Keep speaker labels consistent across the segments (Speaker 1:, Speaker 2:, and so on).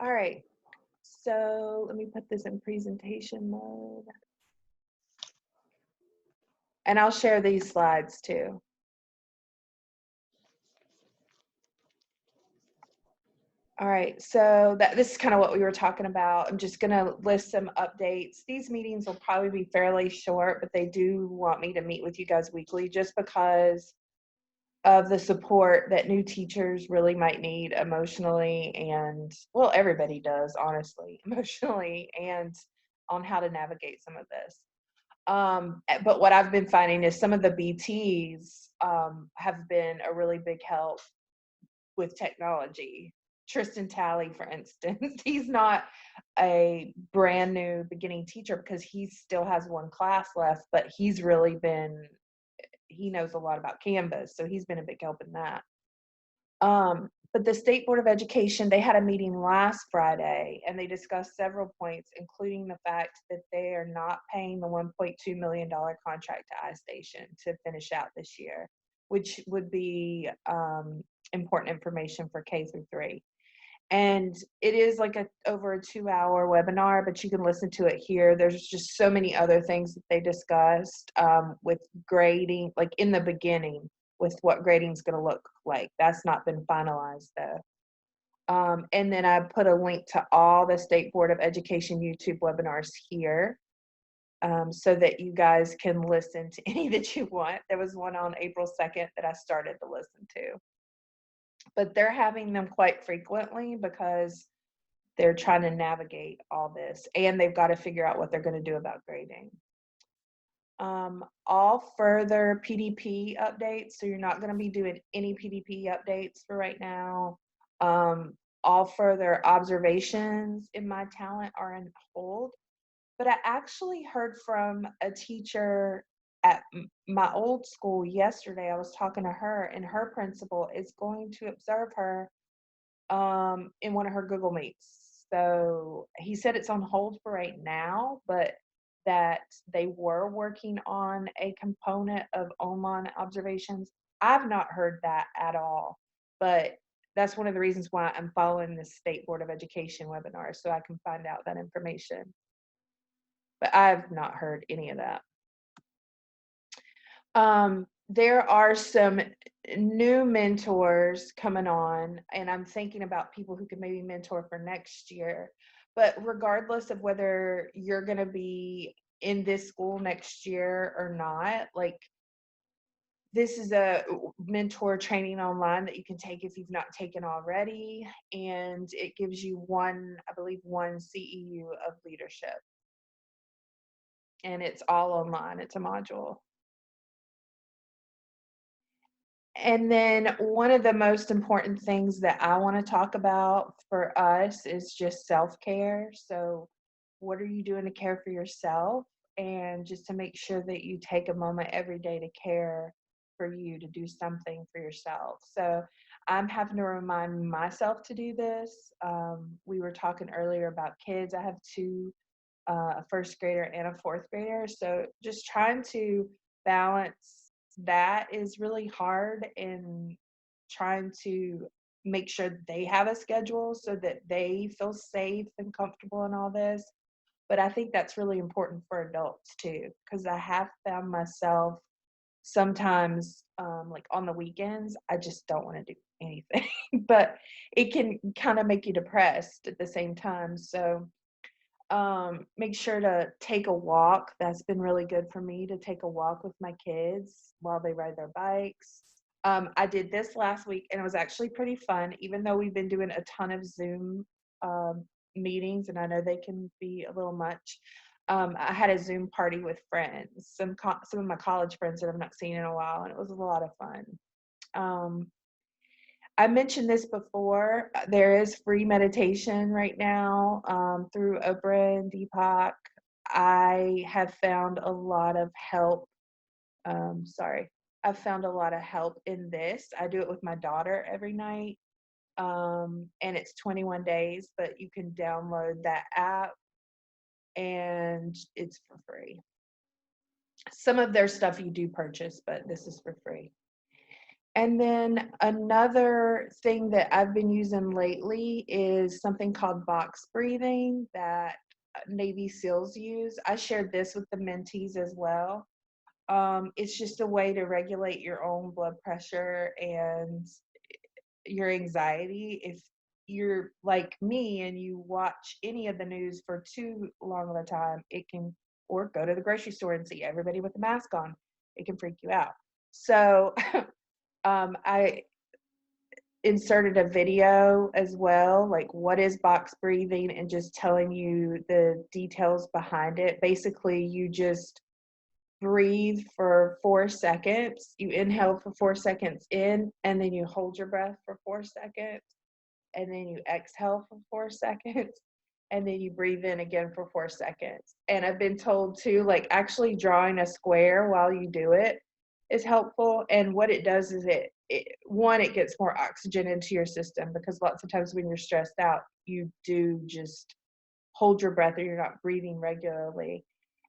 Speaker 1: All right, so let me put this in presentation mode. And I'll share these slides too. All right, so this is kind of what we were talking about. I'm just going to list some updates. These meetings will probably be fairly short, but they do want me to meet with you guys weekly just because of the support that new teachers really might need emotionally and, well, everybody does, honestly, emotionally, and on how to navigate some of this. But what I've been finding is some of the BTs have been a really big help with technology. Tristan Talley, for instance, he's not a brand new beginning teacher because he still has one class left, but he knows a lot about Canvas, so he's been a big help in that. But the State Board of Education, they had a meeting last Friday and they discussed several points, including the fact that they are not paying the $1.2 million contract to iStation to finish out this year, which would be important information for K through 3. And it is like over a 2-hour webinar, but you can listen to it here. There's just so many other things that they discussed with grading, like in the beginning, with what grading is going to look like. That's not been finalized though. And then I put a link to all the State Board of Education YouTube webinars here so that you guys can listen to any that you want. There was one on April 2nd that I started to listen to. But they're having them quite frequently because they're trying to navigate all this and they've got to figure out what they're going to do about grading. All further PDP updates, so you're not going to be doing any PDP updates for right now. All further observations in My Talent are on hold. But I actually heard from a teacher at my old school yesterday. I was talking to her, and her principal is going to observe her in one of her Google Meets. So he said it's on hold for right now, but that they were working on a component of online observations. I've not heard that at all, but that's one of the reasons why I'm following the State Board of Education webinar so I can find out that information. But I've not heard any of that. There are some new mentors coming on, and I'm thinking about people who could maybe mentor for next year. But regardless of whether you're going to be in this school next year or not, like this is a mentor training online that you can take if you've not taken already. And it gives you I believe one CEU of leadership. And it's all online, it's a module. And then one of the most important things that I want to talk about for us is just self-care. So what are you doing to care for yourself? And just to make sure that you take a moment every day to care for you, to do something for yourself. So I'm having to remind myself to do this. We were talking earlier about kids. I have two, a first grader and a fourth grader. So just trying to balance that is really hard, in trying to make sure they have a schedule so that they feel safe and comfortable in all this. But I think that's really important for adults too, because I have found myself sometimes, like on the weekends, I just don't want to do anything, but it can kind of make you depressed at the same time. So make sure to take a walk. That's been really good for me, to take a walk with my kids while they ride their bikes. I did this last week and it was actually pretty fun, even though we've been doing a ton of Zoom meetings and I know they can be a little much. I had a Zoom party with friends, some of my college friends that I've not seen in a while, and it was a lot of fun. I mentioned this before. There is free meditation right now through Oprah and Deepak. I have found a lot of help. I've found a lot of help in this. I do it with my daughter every night, and it's 21 days, but you can download that app and it's for free. Some of their stuff you do purchase, but this is for free. And then another thing that I've been using lately is something called box breathing that Navy SEALs use. I shared this with the mentees as well. It's just a way to regulate your own blood pressure and your anxiety. If you're like me and you watch any of the news for too long of a time, it can, or go to the grocery store and see everybody with a mask on, it can freak you out. So I inserted a video as well, like what is box breathing, and just telling you the details behind it. Basically, you just breathe for 4 seconds. You inhale for 4 seconds in, and then you hold your breath for 4 seconds, and then you exhale for 4 seconds, and then you breathe in again for 4 seconds. And I've been told too, like actually drawing a square while you do it is helpful. And what it does is it gets more oxygen into your system, because lots of times when you're stressed out, you do just hold your breath or you're not breathing regularly.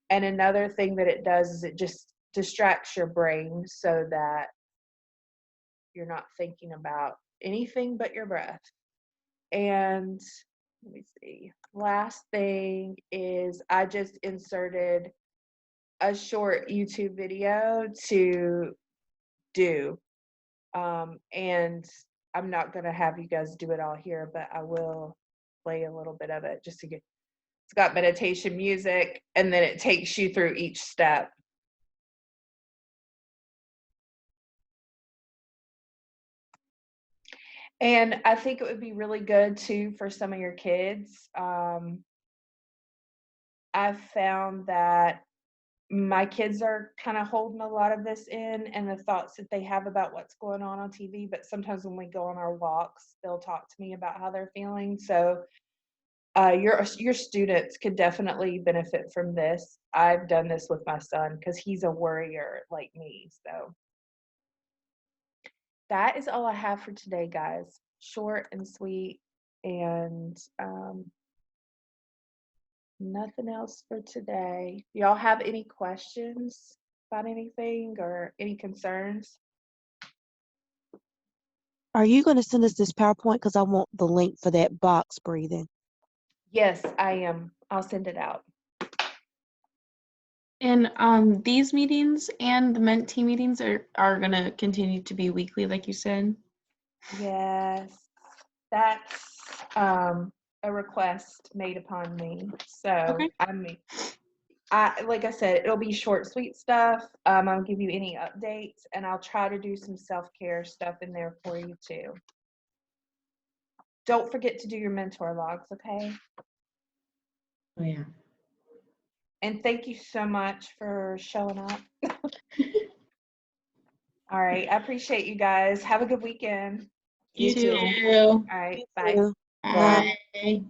Speaker 1: And another thing that it does is it just distracts your brain so that you're not thinking about anything but your breath. And let me see. Last thing is I just inserted a short YouTube video to do. And I'm not going to have you guys do it all here, but I will play a little bit of it just to get, it's got meditation music, and then it takes you through each step. And I think it would be really good too for some of your kids. I've found that my kids are kind of holding a lot of this in, and the thoughts that they have about what's going on TV. But sometimes when we go on our walks, they'll talk to me about how they're feeling. So your students could definitely benefit from this. I've done this with my son because he's a worrier like me. So that is all I have for today, guys. Short and sweet, and nothing else for today. Y'all have any questions about anything or any concerns?
Speaker 2: Are you going to send us this PowerPoint? Because I want the link for that box breathing.
Speaker 1: Yes, I am. I'll send it out.
Speaker 3: And these meetings and the mentee meetings are going to continue to be weekly, like you said?
Speaker 1: Yes, that's a request made upon me. So
Speaker 3: Okay.
Speaker 1: I like I said, it'll be short, sweet stuff. I'll give you any updates, and I'll try to do some self-care stuff in there for you too. Don't forget to do your mentor logs, okay?
Speaker 3: Oh, yeah.
Speaker 1: And thank you so much for showing up. All right, I appreciate you guys. Have a good weekend.
Speaker 3: You too.
Speaker 1: All right, bye.
Speaker 2: You.
Speaker 3: Bye.